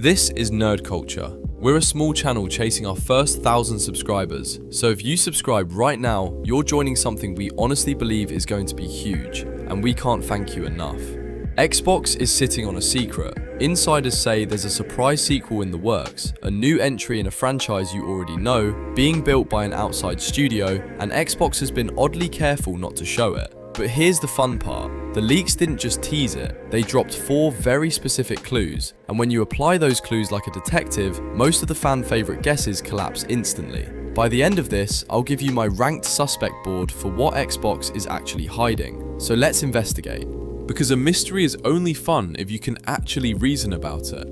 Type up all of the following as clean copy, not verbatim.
This is Nerd Culture. We're a small channel chasing our first 1,000 subscribers, so if you subscribe right now, you're joining something we honestly believe is going to be huge, and we can't thank you enough. Xbox is sitting on a secret. Insiders say there's a surprise sequel in the works, a new entry in a franchise you already know, being built by an outside studio, and Xbox has been oddly careful not to show it. But here's the fun part. The leaks didn't just tease it, they dropped 4 very specific clues, and when you apply those clues like a detective, most of the fan favourite guesses collapse instantly. By the end of this, I'll give you my ranked suspect board for what Xbox is actually hiding, so let's investigate. Because a mystery is only fun if you can actually reason about it.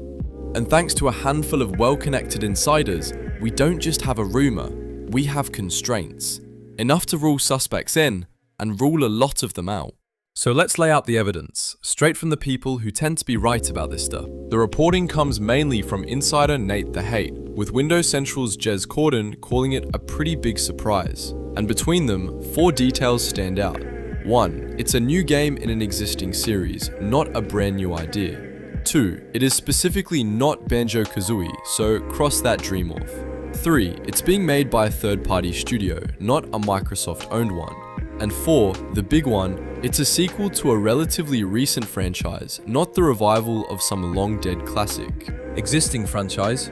And thanks to a handful of well-connected insiders, we don't just have a rumour, we have constraints. Enough to rule suspects in, and rule a lot of them out. So let's lay out the evidence, straight from the people who tend to be right about this stuff. The reporting comes mainly from insider Nate the Hate, with Windows Central's Jez Corden calling it a pretty big surprise. And between them, 4 details stand out. 1. It's a new game in an existing series, not a brand new idea. 2. It is specifically not Banjo-Kazooie, so cross that dream off. 3. It's being made by a third-party studio, not a Microsoft-owned one. And 4, the big one, it's a sequel to a relatively recent franchise, not the revival of some long-dead classic. Existing franchise,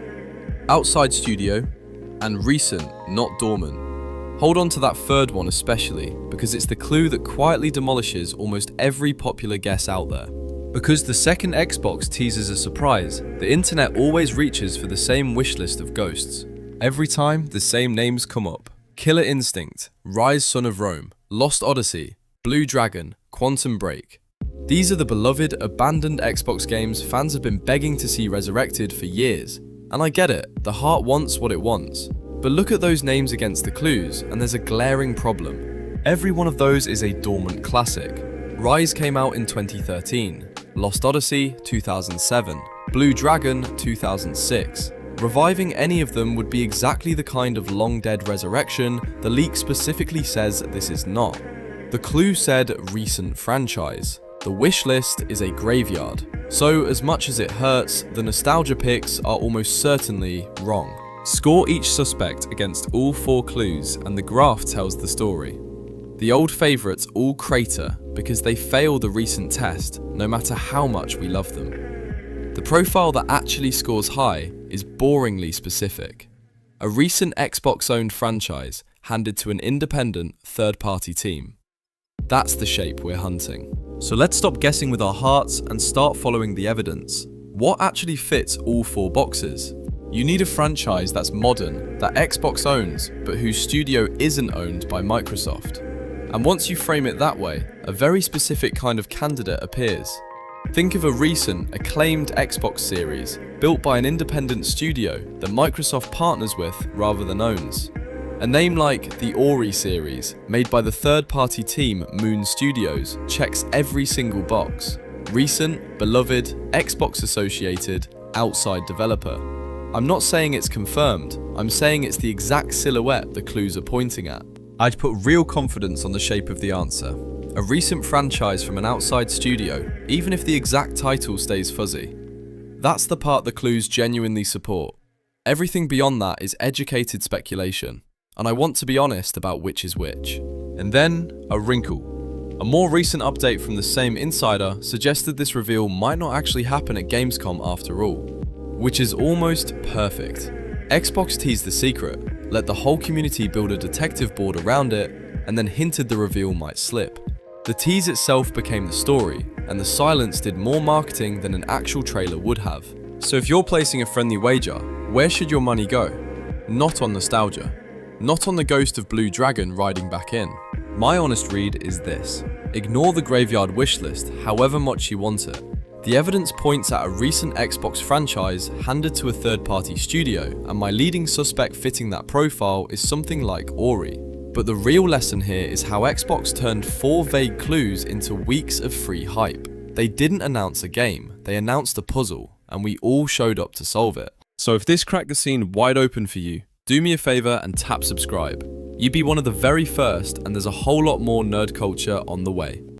outside studio, and recent, not dormant. Hold on to that third one especially, because it's the clue that quietly demolishes almost every popular guess out there. Because the second Xbox teases a surprise, the internet always reaches for the same wishlist of ghosts. Every time, the same names come up. Killer Instinct, Rise Son of Rome, Lost Odyssey, Blue Dragon, Quantum Break. These are the beloved, abandoned Xbox games fans have been begging to see resurrected for years. And I get it, the heart wants what it wants. But look at those names against the clues, and there's a glaring problem. Every one of those is a dormant classic. Rise came out in 2013, Lost Odyssey 2007, Blue Dragon 2006. Reviving any of them would be exactly the kind of long-dead resurrection the leak specifically says this is not. The clue said recent franchise. The wish list is a graveyard. So as much as it hurts, the nostalgia picks are almost certainly wrong. Score each suspect against all 4 clues and the graph tells the story. The old favourites all crater because they fail the recent test, no matter how much we love them. The profile that actually scores high is boringly specific. A recent Xbox-owned franchise handed to an independent, third-party team. That's the shape we're hunting. So let's stop guessing with our hearts and start following the evidence. What actually fits all 4 boxes? You need a franchise that's modern, that Xbox owns, but whose studio isn't owned by Microsoft. And once you frame it that way, a very specific kind of candidate appears. Think of a recent, acclaimed Xbox series, built by an independent studio that Microsoft partners with rather than owns. A name like the Ori series, made by the third-party team Moon Studios, checks every single box. Recent, beloved, Xbox-associated, outside developer. I'm not saying it's confirmed, I'm saying it's the exact silhouette the clues are pointing at. I'd put real confidence on the shape of the answer. A recent franchise from an outside studio, even if the exact title stays fuzzy. That's the part the clues genuinely support. Everything beyond that is educated speculation, and I want to be honest about which is which. And then, a wrinkle. A more recent update from the same insider suggested this reveal might not actually happen at Gamescom after all, which is almost perfect. Xbox teased the secret, let the whole community build a detective board around it, and then hinted the reveal might slip. The tease itself became the story, and the silence did more marketing than an actual trailer would have. So if you're placing a friendly wager, where should your money go? Not on nostalgia. Not on the ghost of Blue Dragon riding back in. My honest read is this. Ignore the graveyard wishlist, however much you want it. The evidence points at a recent Xbox franchise handed to a third-party studio, and my leading suspect fitting that profile is something like Ori. But the real lesson here is how Xbox turned 4 vague clues into weeks of free hype. They didn't announce a game, they announced a puzzle, and we all showed up to solve it. So if this cracked the scene wide open for you, do me a favour and tap subscribe. You'd be one of the very first, and there's a whole lot more nerd culture on the way.